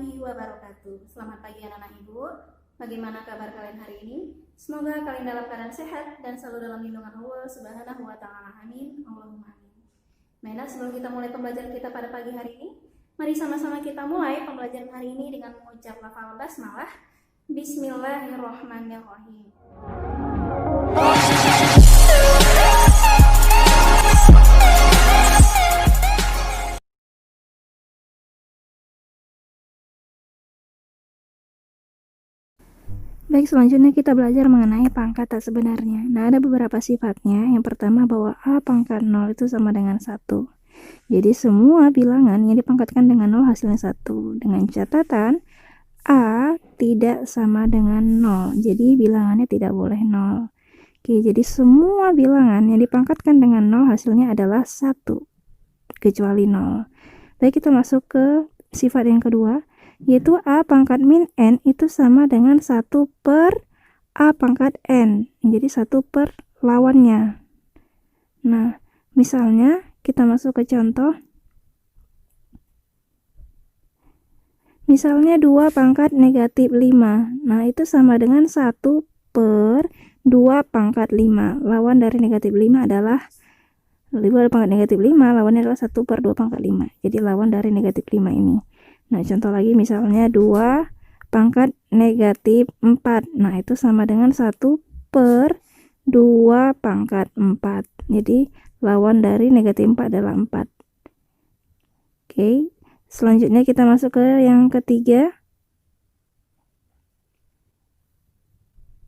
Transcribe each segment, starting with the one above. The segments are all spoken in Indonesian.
warahmatullahi wabarakatuh. Selamat pagi anak-anak ibu. Bagaimana kabar kalian hari ini? Semoga kalian dalam keadaan sehat dan selalu dalam lindungan Allah Subhanahu wa Ta'ala. Amin. Allahumma amin. Baiklah, sebelum kita mulai pembelajaran kita pada pagi hari ini, mari sama-sama kita mulai pembelajaran hari ini dengan mengucap lafal basmalah. Bismillahirrahmanirrahim. Baik, selanjutnya kita belajar mengenai pangkat tak sebenarnya. Nah, ada beberapa sifatnya. Yang pertama, bahwa A pangkat 0 itu sama dengan 1. Jadi, semua bilangan yang dipangkatkan dengan 0 hasilnya 1. Dengan catatan, A tidak sama dengan 0. Jadi, bilangannya tidak boleh 0. Oke, jadi semua bilangan yang dipangkatkan dengan 0 hasilnya adalah 1. Kecuali 0. Baik, kita masuk ke sifat yang kedua, yaitu A pangkat min N itu sama dengan 1 per A pangkat N. Jadi 1 per lawannya. Nah, misalnya kita masuk ke contoh. Misalnya 2 pangkat negatif 5. Nah, itu sama dengan 1 per 2 pangkat 5. Lawan dari negatif 5 adalah 2 pangkat negatif 5, lawannya adalah 1 per 2 pangkat 5. Jadi lawan dari negatif 5 ini. Nah, contoh lagi misalnya 2 pangkat negatif 4. Nah, itu sama dengan 1 per 2 pangkat 4. Jadi, lawan dari negatif 4 adalah 4. Oke, selanjutnya kita masuk ke yang ketiga,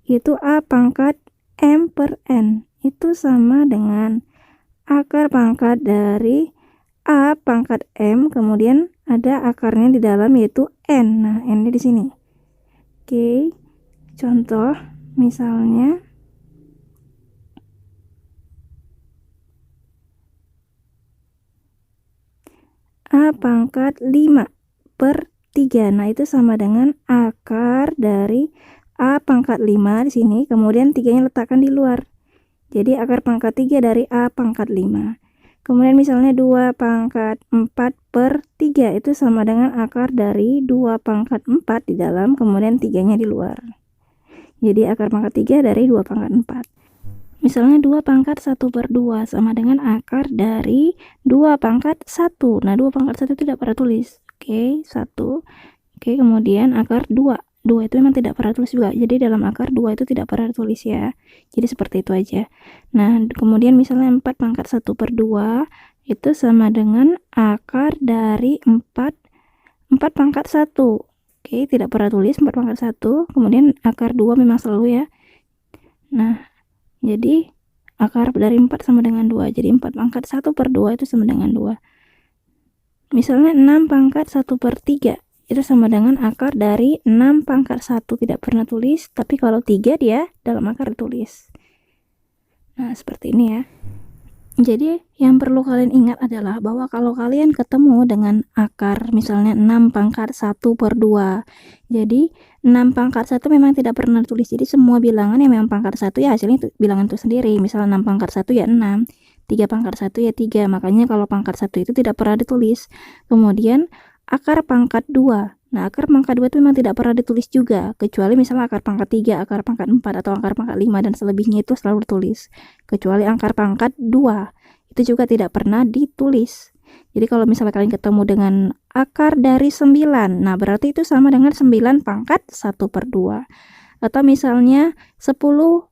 yaitu A pangkat M per N. Itu sama dengan akar pangkat dari A pangkat M, kemudian ada akarnya di dalam yaitu N. Nah, N-nya di sini. Oke, contoh misalnya A pangkat 5 per 3. Nah, itu sama dengan akar dari A pangkat 5 di sini, kemudian 3-nya letakkan di luar. Jadi akar pangkat 3 dari A pangkat 5. Kemudian misalnya 2 pangkat 4 per 3 itu sama dengan akar dari 2 pangkat 4 di dalam, kemudian 3-nya di luar. Jadi akar pangkat 3 dari 2 pangkat 4. Misalnya 2 pangkat 1 per 2 sama dengan akar dari 2 pangkat 1. Nah, 2 pangkat 1 tidak pernah tulis. Oke, 1. Oke, kemudian akar 2. 2 itu memang tidak pernah tulis juga. Jadi dalam akar 2 itu tidak pernah tulis ya. Jadi seperti itu aja. Nah, kemudian misalnya 4 pangkat 1 per 2 itu sama dengan akar dari 4 pangkat 1. Oke, tidak pernah tulis 4 pangkat 1. Kemudian akar 2 memang selalu ya. Nah, jadi akar dari 4 sama dengan 2. Jadi 4 pangkat 1 per 2 itu sama dengan 2. Misalnya 6 pangkat 1 per 3. Itu sama dengan akar dari 6 pangkat 1. Tidak pernah tulis, tapi kalau 3 dia dalam akar ditulis. Nah, seperti ini ya. Jadi yang perlu kalian ingat adalah bahwa kalau kalian ketemu dengan akar misalnya 6 pangkat 1 per 2. Jadi 6 pangkat 1 memang tidak pernah tulis. Jadi semua bilangan yang memang pangkat 1 ya hasilnya itu bilangan itu sendiri. Misalnya 6 pangkat 1 ya 6. 3 pangkat 1 ya 3. Makanya kalau pangkat 1 itu tidak pernah ditulis. Kemudian akar pangkat 2. Nah, akar pangkat 2 itu memang tidak pernah ditulis juga, kecuali misalnya akar pangkat 3, akar pangkat 4, atau akar pangkat 5, dan selebihnya itu selalu ditulis. Kecuali akar pangkat 2, itu juga tidak pernah ditulis. Jadi kalau misalnya kalian ketemu dengan akar dari 9, nah berarti itu sama dengan 9 pangkat 1 per 2. Atau misalnya 10,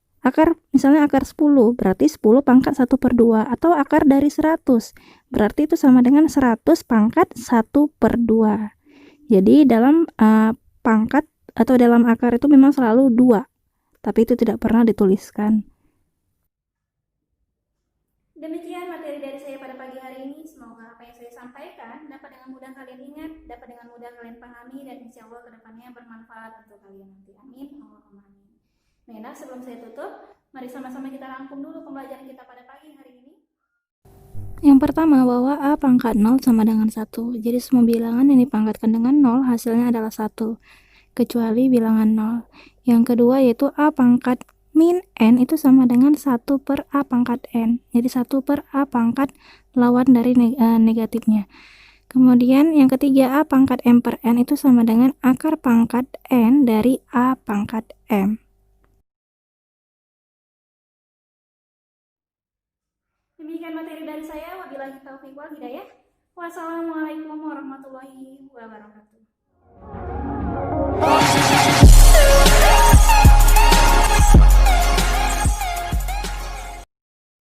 misalnya akar 10, berarti 10 pangkat 1 per 2. Atau akar dari 100, berarti itu sama dengan 100 pangkat 1 per 2. Jadi dalam pangkat atau dalam akar itu memang selalu 2, tapi itu tidak pernah dituliskan. Demikian materi dari saya pada pagi hari ini. Semoga apa yang saya sampaikan dapat dengan mudah kalian ingat, dapat dengan mudah kalian pahami, dan insya Allah kedepannya bermanfaat untuk kalian nanti. Amin. Allahumma amin. Nah, sebelum saya tutup, mari sama-sama kita rangkum dulu pembelajaran kita pada pagi hari ini. Yang pertama, bahwa A pangkat 0 sama dengan 1. Jadi semua bilangan yang dipangkatkan dengan 0 hasilnya adalah 1, kecuali bilangan 0. Yang kedua yaitu A pangkat min N itu sama dengan 1 per A pangkat N. Jadi 1 per A pangkat lawan dari negatifnya. Kemudian yang ketiga, A pangkat M per N itu sama dengan akar pangkat N dari A pangkat M. Demikian materi dari saya. Wabillahi taufiq wal hidayah. Wassalamualaikum warahmatullahi wabarakatuh.